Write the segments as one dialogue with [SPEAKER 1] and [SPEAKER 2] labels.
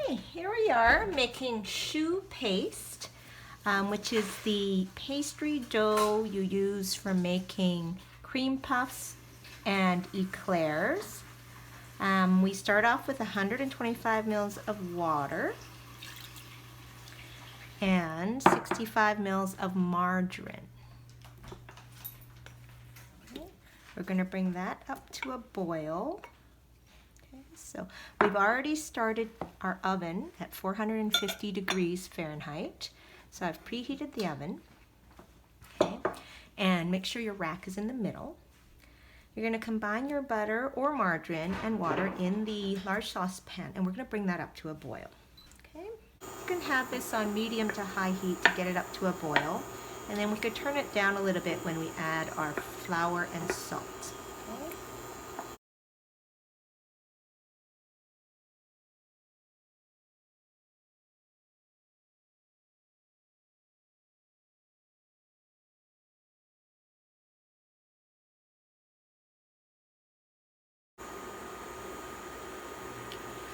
[SPEAKER 1] Okay, here we are making choux paste, which is the pastry dough you use for making cream puffs and eclairs. We start off with 125 mils of water and 65 mils of margarine. Okay. We're going to bring that up to a boil. Okay, so we've already started our oven at 450 degrees Fahrenheit. So I've preheated the oven. Okay, and make sure your rack is in the middle. You're going to combine your butter or margarine and water in the large saucepan, and we're going to bring that up to a boil. Okay, you can have this on medium to high heat to get it up to a boil, and then we could turn it down a little bit when we add our flour and salt. Okay.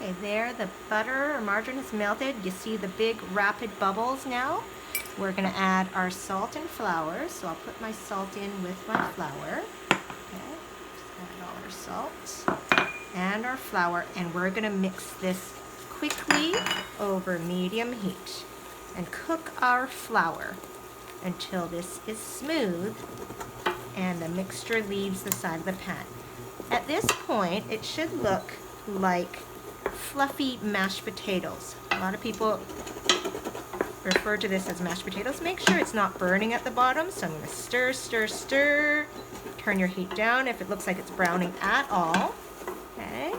[SPEAKER 1] Okay, there the butter or margarine is melted. You see the big rapid bubbles now. We're going to add our salt and flour. So I'll put my salt in with my flour. Okay, just add all our salt and our flour, and we're going to mix this quickly over medium heat and cook our flour until this is smooth and the mixture leaves the side of the pan. At this point, it should look like fluffy mashed potatoes. A lot of people refer to this as mashed potatoes. Make sure it's not burning at the bottom, so I'm going to stir, stir, stir. Turn your heat down if it looks like it's browning at all. Okay.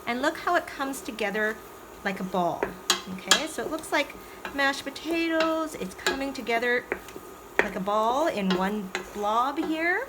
[SPEAKER 1] And look how it comes together like a ball. Okay, so it looks like mashed potatoes. It's coming together like a ball in one blob here.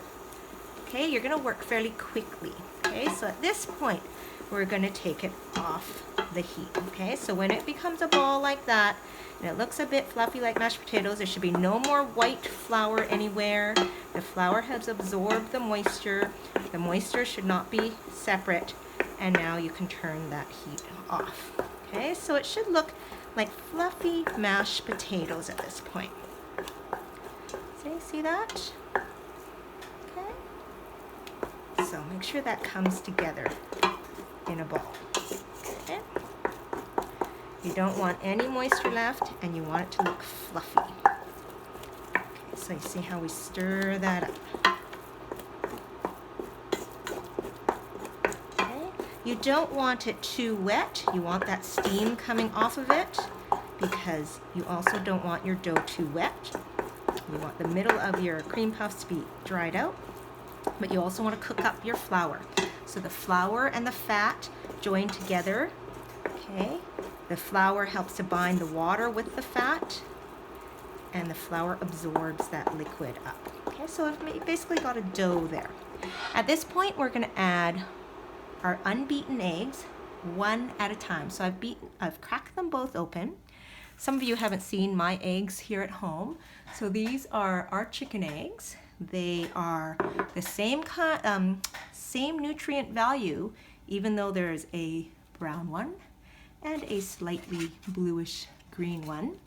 [SPEAKER 1] Okay, you're going to work fairly quickly. Okay, so at this point, we're going to take it off the heat. Okay, so when it becomes a ball like that, and it looks a bit fluffy like mashed potatoes, there should be no more white flour anywhere. The flour has absorbed the moisture. The moisture should not be separate. And now you can turn that heat off. Okay, so it should look like fluffy mashed potatoes at this point. See that? Okay. So make sure that comes together in a ball. Okay. You don't want any moisture left, and you want it to look fluffy. Okay, so you see how we stir that up. Okay. You don't want it too wet. You want that steam coming off of it, because you also don't want your dough too wet. You want the middle of your cream puffs to be dried out, but you also want to cook up your flour. So the flour and the fat join together. Okay, the flour helps to bind the water with the fat, and the flour absorbs that liquid up. Okay, so I've basically got a dough there. At this point, we're going to add our unbeaten eggs one at a time. So I've cracked them both open. Some of you haven't seen my eggs here at home. So these are our chicken eggs. They are the same nutrient value, even though there's a brown one and a slightly bluish green one.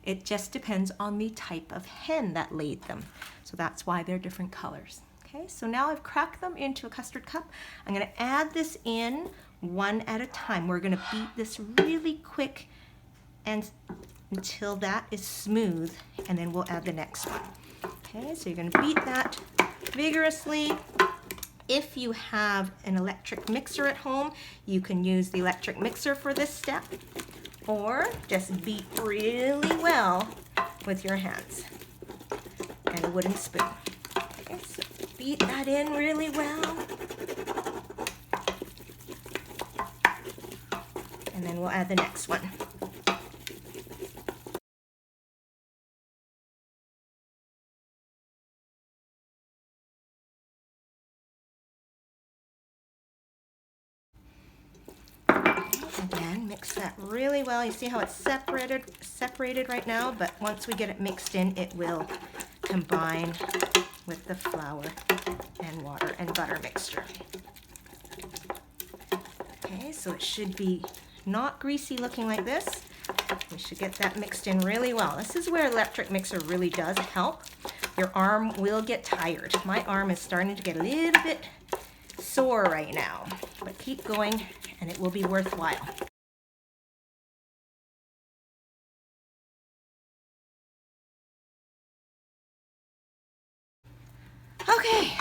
[SPEAKER 1] It just depends on the type of hen that laid them. So that's why they're different colors. Okay, so now I've cracked them into a custard cup. I'm going to add this in one at a time. We're going to beat this really quick and until that is smooth, and then we'll add the next one. Okay, so you're going to beat that vigorously. If you have an electric mixer at home, you can use the electric mixer for this step, or just beat really well with your hands and a wooden spoon. Okay, so beat that in really well. And then we'll add the next one. Again, mix that really well. You see how it's separated right now, but once we get it mixed in, it will combine with the flour and water and butter mixture. Okay, so it should be not greasy looking like this. We should get that mixed in really well. This is where electric mixer really does help. Your arm will get tired. My arm is starting to get a little bit sore right now, but keep going and it will be worthwhile. Okay,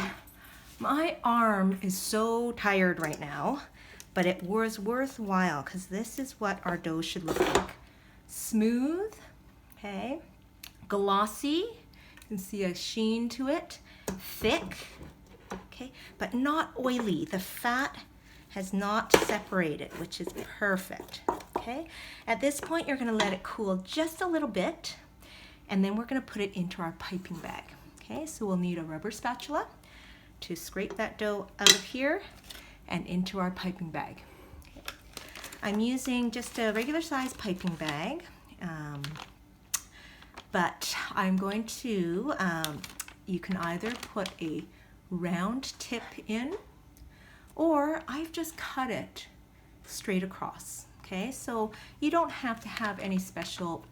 [SPEAKER 1] my arm is so tired right now, but it was worthwhile because this is what our dough should look like. Smooth, okay, glossy, you can see a sheen to it, thick, okay, but not oily. The fat has not separated, which is perfect, okay? At this point, you're gonna let it cool just a little bit, and then we're gonna put it into our piping bag, okay? So we'll need a rubber spatula to scrape that dough out of here and into our piping bag. Okay. I'm using just a regular size piping bag, but I'm going to, you can either put a round tip in, or I've just cut it straight across, okay? So you don't have to have any special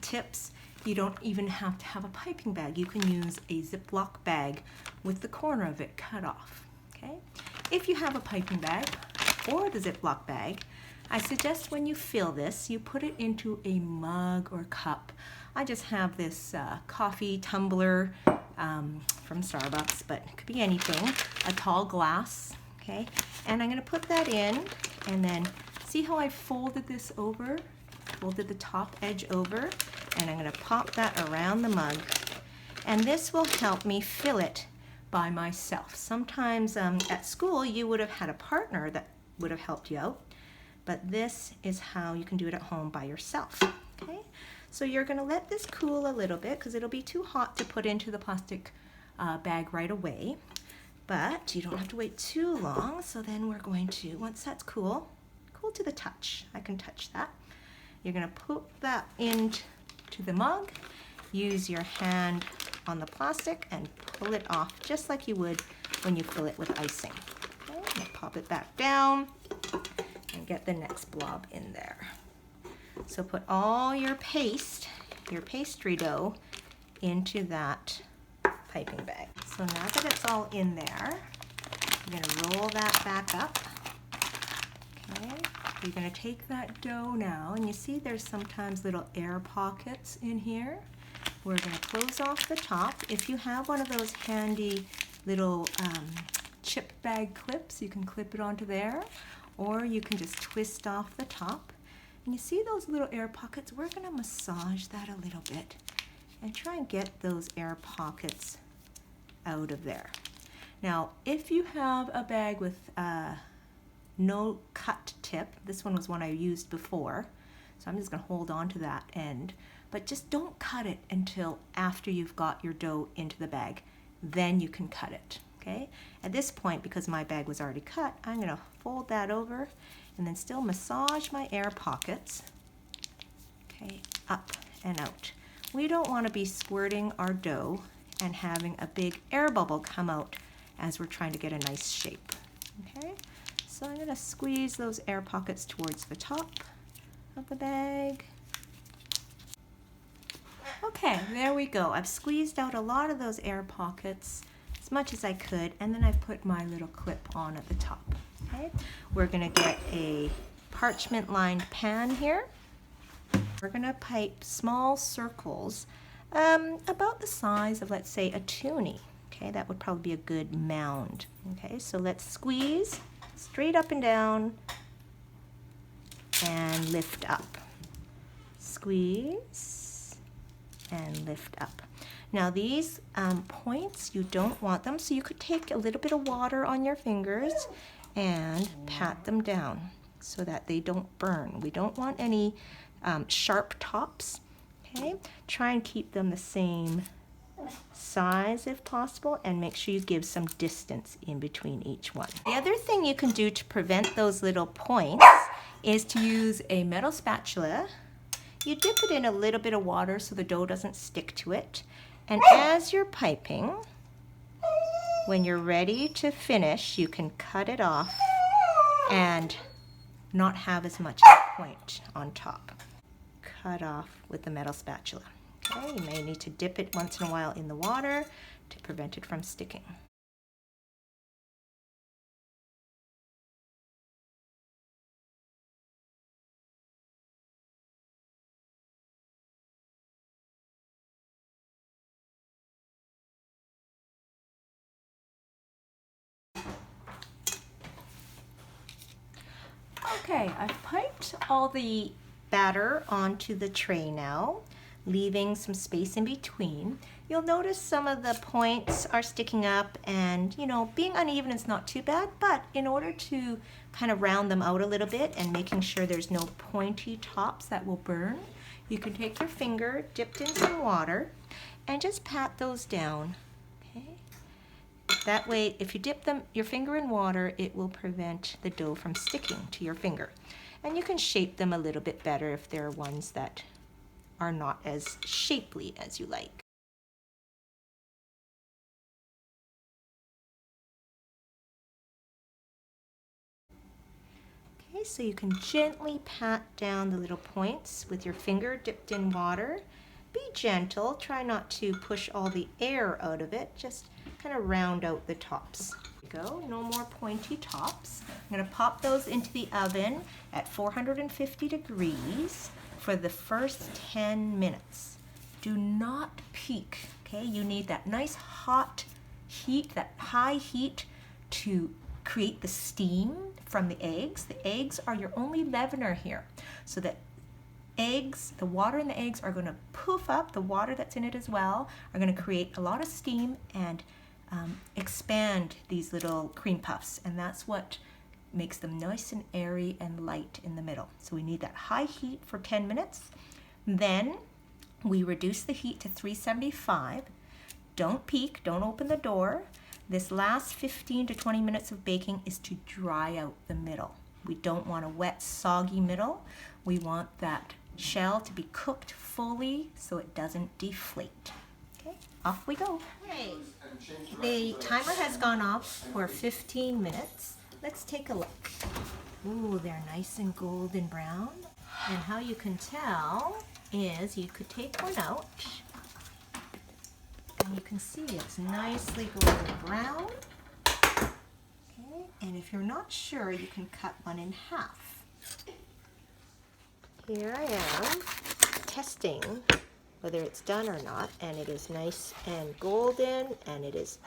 [SPEAKER 1] tips. You don't even have to have a piping bag. You can use a Ziploc bag with the corner of it cut off, okay? If you have a piping bag or the Ziploc bag, I suggest when you fill this, you put it into a mug or cup. I just have this coffee tumbler from Starbucks, but it could be anything, a tall glass, okay? And I'm gonna put that in, and then see how I folded this over? Folded the top edge over, and I'm gonna pop that around the mug. And this will help me fill it by myself. Sometimes at school, you would have had a partner that would have helped you out, but this is how you can do it at home by yourself, okay? So you're gonna let this cool a little bit because it'll be too hot to put into the plastic bag right away, but you don't have to wait too long. So then we're going to, once that's cool to the touch, I can touch that. You're gonna put that into the mug, use your hand on the plastic and pull it off just like you would when you fill it with icing. Okay, and pop it back down and get the next blob in there. So put all your paste, your pastry dough, into that piping bag. So now that it's all in there, you're gonna roll that back up. Okay, you're gonna take that dough now, and you see there's sometimes little air pockets in here. We're gonna close off the top. If you have one of those handy little chip bag clips, you can clip it onto there, or you can just twist off the top. And you see those little air pockets? We're gonna massage that a little bit and try and get those air pockets out of there. Now, if you have a bag with no cut tip, this one was one I used before, so I'm just gonna hold on to that end, but just don't cut it until after you've got your dough into the bag. Then you can cut it, okay? At this point, because my bag was already cut, I'm gonna fold that over and then still massage my air pockets, okay, up and out. We don't want to be squirting our dough and having a big air bubble come out as we're trying to get a nice shape, okay? So I'm going to squeeze those air pockets towards the top of the bag. Okay, there we go. I've squeezed out a lot of those air pockets as much as I could, and then I put my little clip on at the top. Okay, we're gonna get a parchment lined pan here. We're gonna pipe small circles about the size of, let's say, a toonie. Okay, that would probably be a good mound. Okay, so let's squeeze straight up and down and lift up. Squeeze and lift up. Now these points, you don't want them, so you could take a little bit of water on your fingers and pat them down so that they don't burn. We don't want any sharp tops, okay? Try and keep them the same size if possible, and make sure you give some distance in between each one. The other thing you can do to prevent those little points is to use a metal spatula. You dip it in a little bit of water so the dough doesn't stick to it, and as you're piping, when you're ready to finish, you can cut it off and not have as much point on top. Cut off with the metal spatula. Okay, you may need to dip it once in a while in the water to prevent it from sticking. Okay, I've piped all the batter onto the tray now, leaving some space in between. You'll notice some of the points are sticking up, and being uneven is not too bad, but in order to kind of round them out a little bit and making sure there's no pointy tops that will burn, you can take your finger dipped in some water and just pat those down. That way, if you dip your finger in water, it will prevent the dough from sticking to your finger. And you can shape them a little bit better if there are ones that are not as shapely as you like. Okay, so you can gently pat down the little points with your finger dipped in water. Be gentle, try not to push all the air out of it, just kind of round out the tops. There you go, no more pointy tops. I'm going to pop those into the oven at 450 degrees for the first 10 minutes. Do not peak, okay? You need that nice hot heat, that high heat to create the steam from the eggs. The eggs are your only leavener here, so that the water in the eggs are going to poof up, the water that's in it as well, are going to create a lot of steam and expand these little cream puffs, and that's what makes them nice and airy and light in the middle. So we need that high heat for 10 minutes. Then we reduce the heat to 375. Don't peak, don't open the door. This last 15 to 20 minutes of baking is to dry out the middle. We don't want a wet, soggy middle. We want that shell to be cooked fully so it doesn't deflate. Okay, off we go. Right. The timer has gone off for 15 minutes. Let's take a look. Ooh, they're nice and golden brown. And how you can tell is you could take one out and you can see it's nicely golden brown. Okay, and if you're not sure, you can cut one in half. Here I am testing whether it's done or not, and it is nice and golden, and it is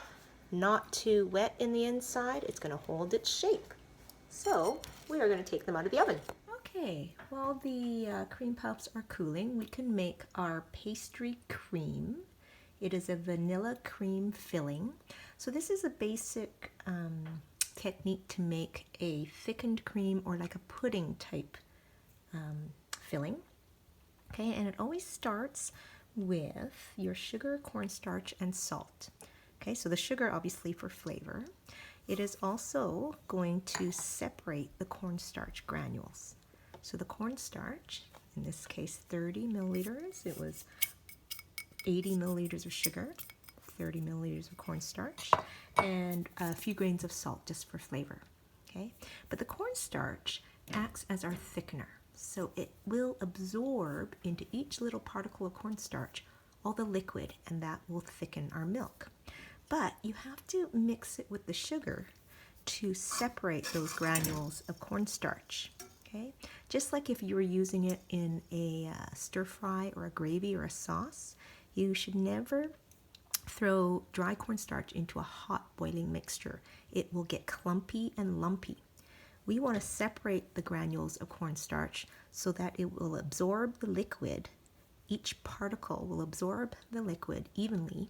[SPEAKER 1] not too wet in the inside. It's going to hold its shape. So we are going to take them out of the oven. Okay, while the cream puffs are cooling, we can make our pastry cream. It is a vanilla cream filling. So this is a basic technique to make a thickened cream or like a pudding type filling. Okay, and it always starts with your sugar, cornstarch, and salt. Okay, so the sugar obviously for flavor. It is also going to separate the cornstarch granules. So the cornstarch, in this case 30 milliliters, it was 80 milliliters of sugar, 30 milliliters of cornstarch, and a few grains of salt just for flavor. Okay, but the cornstarch acts as our thickener. So it will absorb into each little particle of cornstarch all the liquid, and that will thicken our milk. But you have to mix it with the sugar to separate those granules of cornstarch. Okay, just like if you were using it in a stir fry or a gravy or a sauce, you should never throw dry cornstarch into a hot boiling mixture. It will get clumpy and lumpy. We want to separate the granules of cornstarch so that it will absorb the liquid. Each particle will absorb the liquid evenly,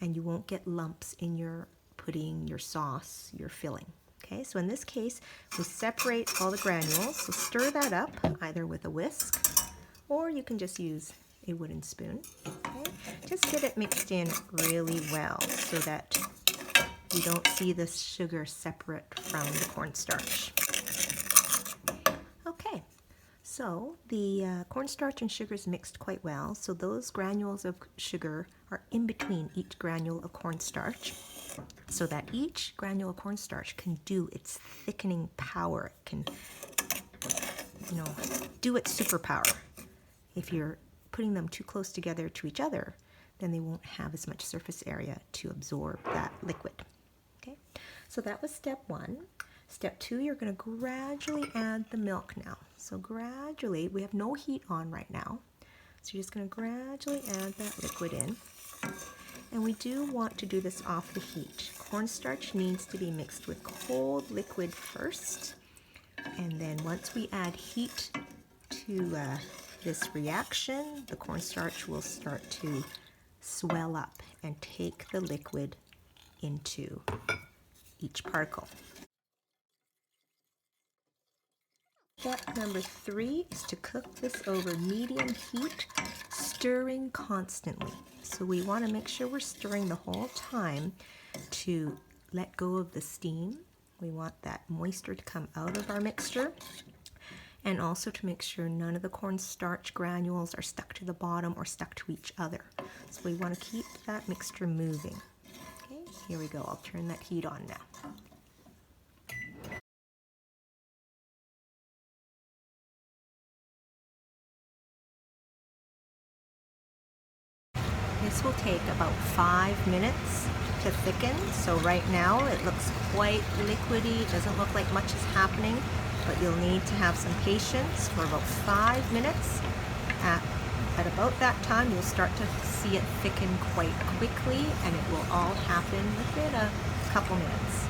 [SPEAKER 1] and you won't get lumps in your pudding, your sauce, your filling. Okay, so in this case, we separate all the granules. So stir that up either with a whisk, or you can just use a wooden spoon. Okay, just get it mixed in really well so that you don't see the sugar separate from the cornstarch. Okay, so the cornstarch and sugar is mixed quite well. So those granules of sugar are in between each granule of cornstarch, so that each granule of cornstarch can do its thickening power. It can you know, do its superpower. If you're putting them too close together to each other, then they won't have as much surface area to absorb that liquid. Okay, so that was step 1. Step 2, you're going to gradually add the milk now. So gradually, we have no heat on right now. So you're just going to gradually add that liquid in. And we do want to do this off the heat. Cornstarch needs to be mixed with cold liquid first. And then once we add heat to this reaction, the cornstarch will start to swell up and take the liquid into each particle. Step number 3 is to cook this over medium heat, stirring constantly. So we want to make sure we're stirring the whole time to let go of the steam. We want that moisture to come out of our mixture, and also to make sure none of the cornstarch granules are stuck to the bottom or stuck to each other. So we want to keep that mixture moving. Okay, here we go. I'll turn that heat on now. This will take about 5 minutes to thicken. So right now it looks quite liquidy. It doesn't look like much is happening, but you'll need to have some patience for about 5 minutes. At about that time, you'll start to see it thicken quite quickly, and it will all happen within a couple minutes.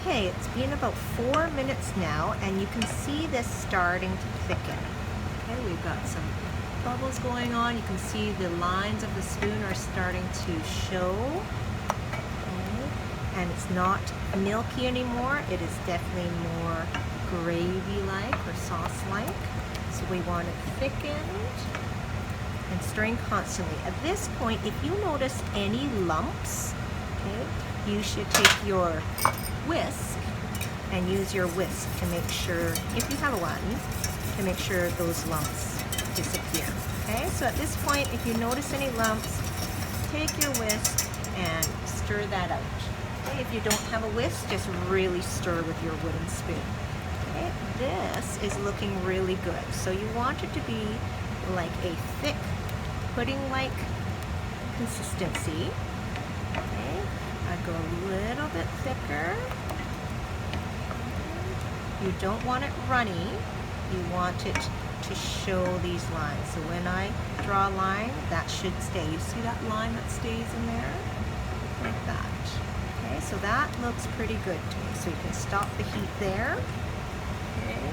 [SPEAKER 1] Okay, it's been about 4 minutes now, and you can see this starting to thicken. Okay, we've got some bubbles going on. You can see the lines of the spoon are starting to show. Okay, and it's not milky anymore. It is definitely more gravy-like or sauce-like. So we want it thickened and stirring constantly. At this point, if you notice any lumps, okay, you should take your whisk and use your whisk to make sure, if you have one, to make sure those lumps disappear. Okay, so at this point, if you notice any lumps, take your whisk and stir that out. Okay, if you don't have a whisk, just really stir with your wooden spoon. Okay, this is looking really good. So you want it to be like a thick pudding-like consistency. Okay, I go a little bit thicker. You don't want it runny. You want it to show these lines. So when I draw a line, that should stay. You see that line that stays in there? Like that. Okay, so that looks pretty good to me. So you can stop the heat there. Okay.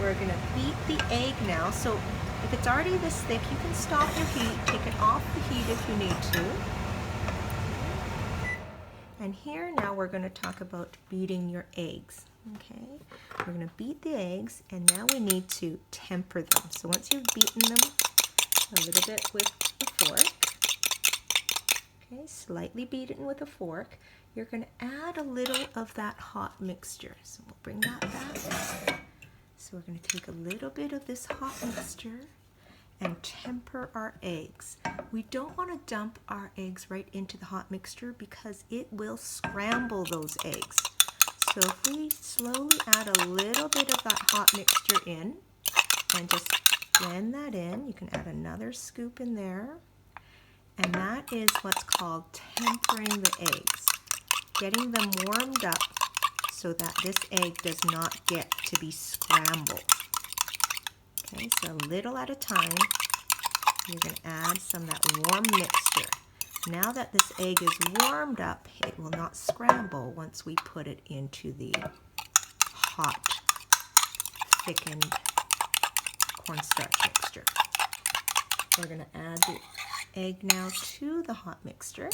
[SPEAKER 1] We're gonna beat the egg now. So if it's already this thick, you can stop your heat, take it off the heat if you need to. And here now we're going to talk about beating your eggs. Okay, we're going to beat the eggs, and now we need to temper them. So once you've beaten them a little bit with a fork, okay, slightly beaten with a fork, you're going to add a little of that hot mixture. So we'll bring that back. So we're going to take a little bit of this hot mixture and temper our eggs. We don't want to dump our eggs right into the hot mixture because it will scramble those eggs. So if we slowly add a little bit of that hot mixture in and just blend that in, you can add another scoop in there. And that is what's called tempering the eggs, getting them warmed up so that this egg does not get to be scrambled. Okay, so a little at a time, you're going to add some of that warm mixture. Now that this egg is warmed up, it will not scramble once we put it into the hot, thickened cornstarch mixture. We're going to add the egg now to the hot mixture.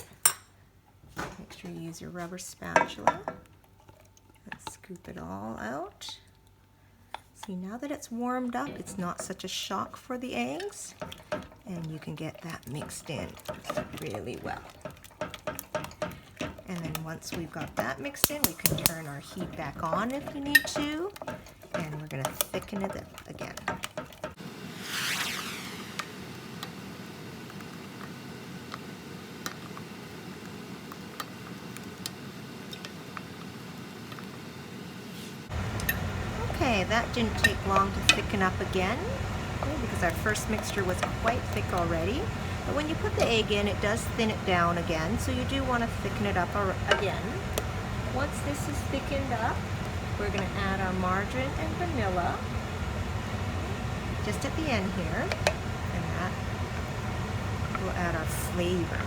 [SPEAKER 1] Make sure you use your rubber spatula and scoop it all out. See, now that it's warmed up, it's not such a shock for the eggs, and you can get that mixed in really well. And then once we've got that mixed in, we can turn our heat back on if you need to, and we're going to thicken it up again. that didn't take long to thicken up again, okay, because our first mixture was quite thick already. But when you put the egg in, it does thin it down again, so you do want to thicken it up again. Once this is thickened up, we're going to add our margarine and vanilla just at the end here, and that will add our flavor.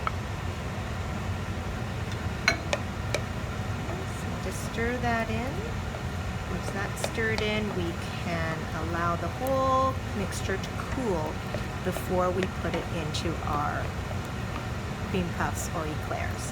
[SPEAKER 1] So just stir that in. Once that's stirred in, we can allow the whole mixture to cool before we put it into our cream puffs or eclairs.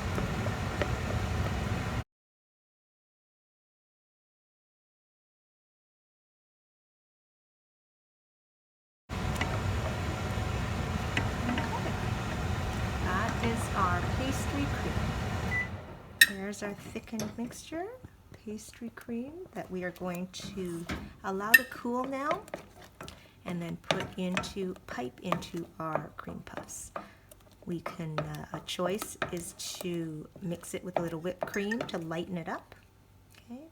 [SPEAKER 1] That is our pastry cream. There's our thickened mixture, pastry cream, that we are going to allow to cool now and then pipe into our cream puffs. We can, a choice is to mix it with a little whipped cream to lighten it up, okay?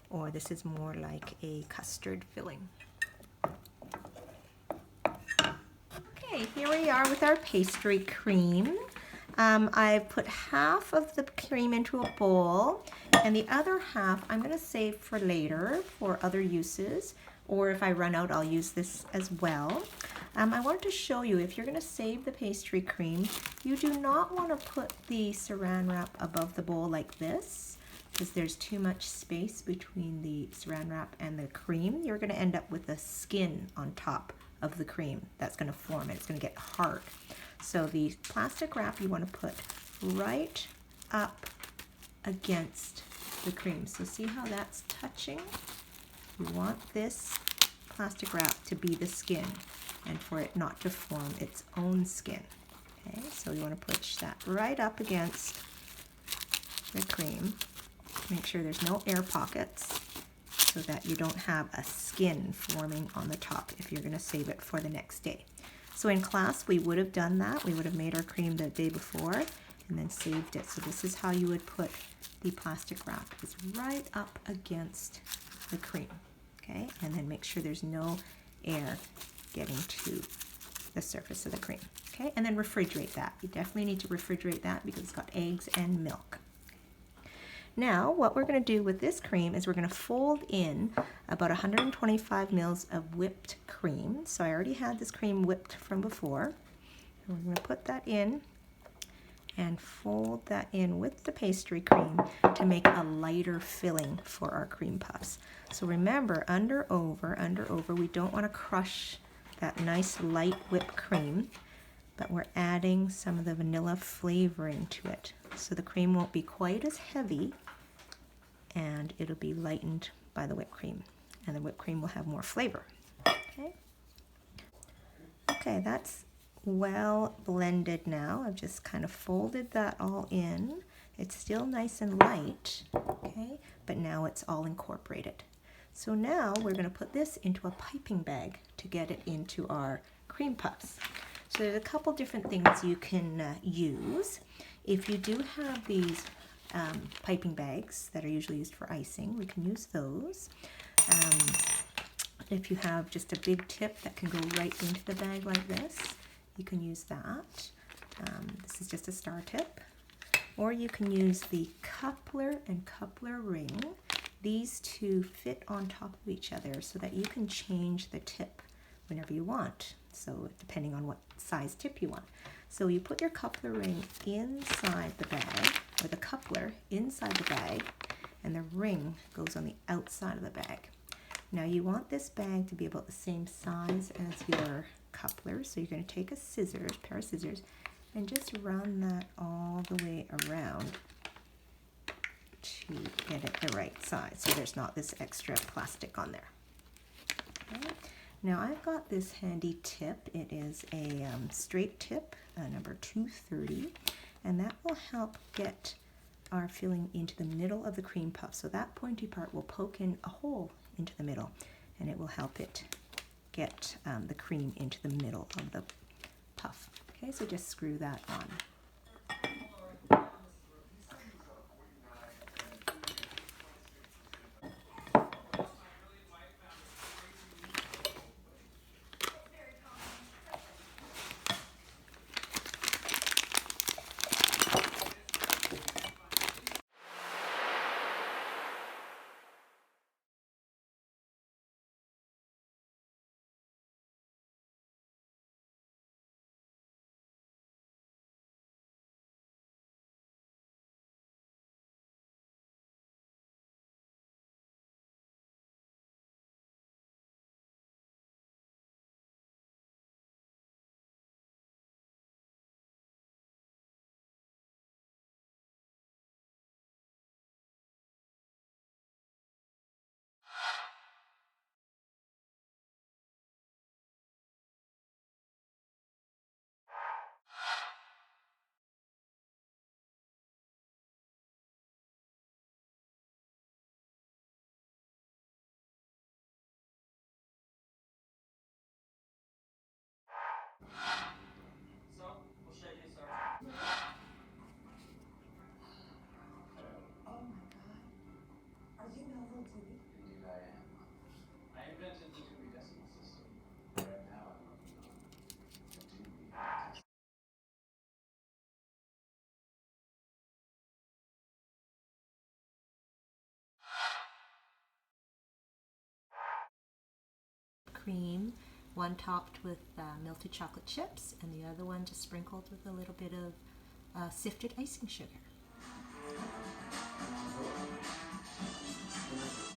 [SPEAKER 1] Or this is more like a custard filling. Okay, here we are with our pastry cream. I've put half of the cream into a bowl, and the other half I'm going to save for later for other uses, or if I run out, I'll use this as well. I wanted to show you, if you're going to save the pastry cream, you do not want to put the saran wrap above the bowl like this, because there's too much space between the saran wrap and the cream. You're going to end up with a skin on top of the cream that's going to form, and it's going to get hard. So the plastic wrap you want to put right up against the cream. So see how that's touching? You want this plastic wrap to be the skin and for it not to form its own skin. Okay, so you want to push that right up against the cream. Make sure there's no air pockets so that you don't have a skin forming on the top if you're going to save it for the next day. So in class we would have done that. We would have made our cream the day before and then saved it. So this is how you would put the plastic wrap. It's right up against the cream. Okay, and then make sure there's no air getting to the surface of the cream. Okay, and then refrigerate that. You definitely need to refrigerate that because it's got eggs and milk. Now, what we're going to do with this cream is we're going to fold in about 125 mils of whipped cream. So I already had this cream whipped from before. And we're going to put that in and fold that in with the pastry cream to make a lighter filling for our cream puffs. So remember, under over, we don't want to crush that nice light whipped cream, but we're adding some of the vanilla flavoring to it. So the cream won't be quite as heavy and it'll be lightened by the whipped cream, and the whipped cream will have more flavor. Okay, okay, that's well blended now. I've just kind of folded that all in. It's still nice and light, okay, but now it's all incorporated. So now we're going to put this into a piping bag to get it into our cream puffs. So there's a couple different things you can use. If you do have these piping bags that are usually used for icing, we can use those. If you have just a big tip that can go right into the bag like this, you can use that. This is just a star tip. Or you can use the coupler and coupler ring. These two fit on top of each other so that you can change the tip whenever you want. So depending on what size tip you want. So you put your coupler ring inside the bag, or the coupler inside the bag, and the ring goes on the outside of the bag. Now you want this bag to be about the same size as your coupler, so you're going to take a pair of scissors, and just run that all the way around to get it the right size, so there's not this extra plastic on there. Okay. Now I've got this handy tip. It is a straight tip, number 230, and that will help get our filling into the middle of the cream puff. So that pointy part will poke in a hole into the middle, and it will help it get the cream into the middle of the puff. Okay, so just screw that on. cream, one topped with melted chocolate chips, and the other one just sprinkled with a little bit of sifted icing sugar.